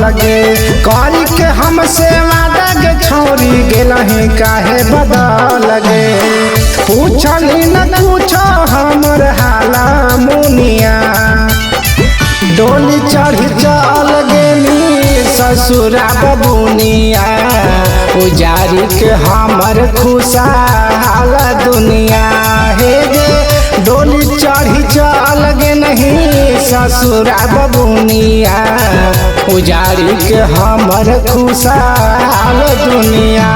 लगे करी के हमसे वादा के छोड़ी गेलही काहे बदल लगे पूछली न पूछो हमर हाला मुनिया डोली चढ़ी चल गेली ससुरा बबुनिया उजारी के हमर खुशहाल दुनिया हे गे डोली चढ़ी चल गे नहीं ससुरा बबुनिया उजारी के हमर खुशहाल दुनिया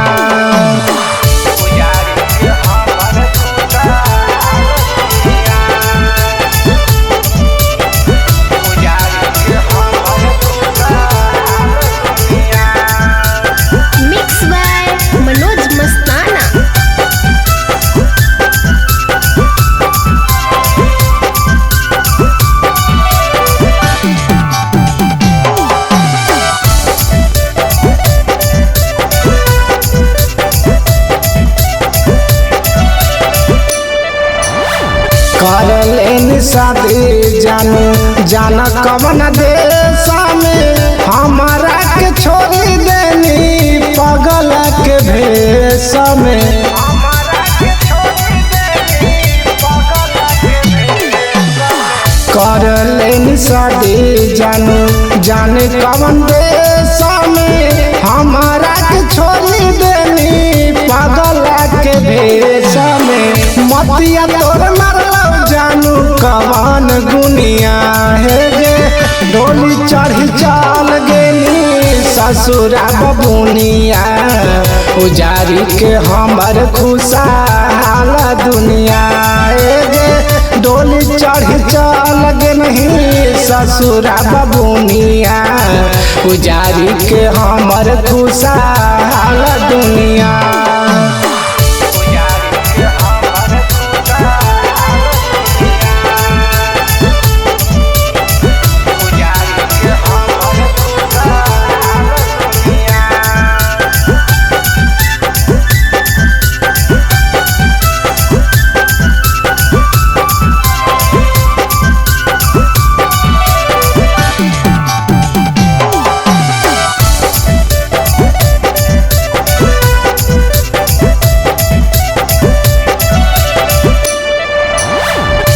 कर लेनी शादी जानू जाना कवन देश में हमारा के छोड़ी देनी पगल के भेष में कर लेनी शादी जानू जाने कवन देश में हमारा के छोड़ी देनी पगल के भेष में मतिया तोर मरला जानू कवन गुनिया है गे डोली चढ़ी चल गेली ससुरा बबुनिया उजारी के हमर खुशहाल दुनिया है गे डोली चढ़ी चल गे नहीं ससुरा बबुनिया उजारी के हमर खुशहाल दुनिया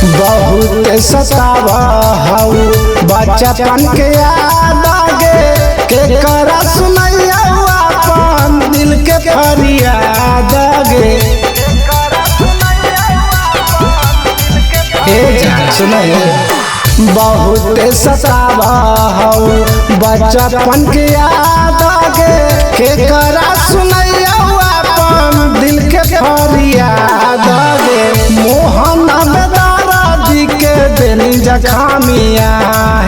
बहुत सतावा हऊ बचपन के याद आगे के करा सुनैया अपन दिल के फरियाद आगे बहुत सतावा हऊ बचपन के याद आगे के करा सुनैया अपन दिल के फरियाद आगे मोहन के बेनी जखामिया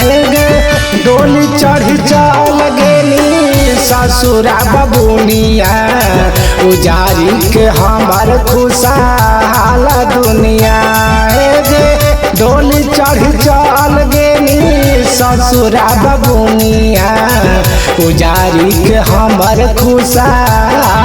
है गे डोली चढ़ी चल गेली ससुरा बबुनिया उजारी के हमर खुशहाल दुनिया है गे डोली चढ़ी चल गेली ससुरा बबुनिया उजारी के हमर खुशहाल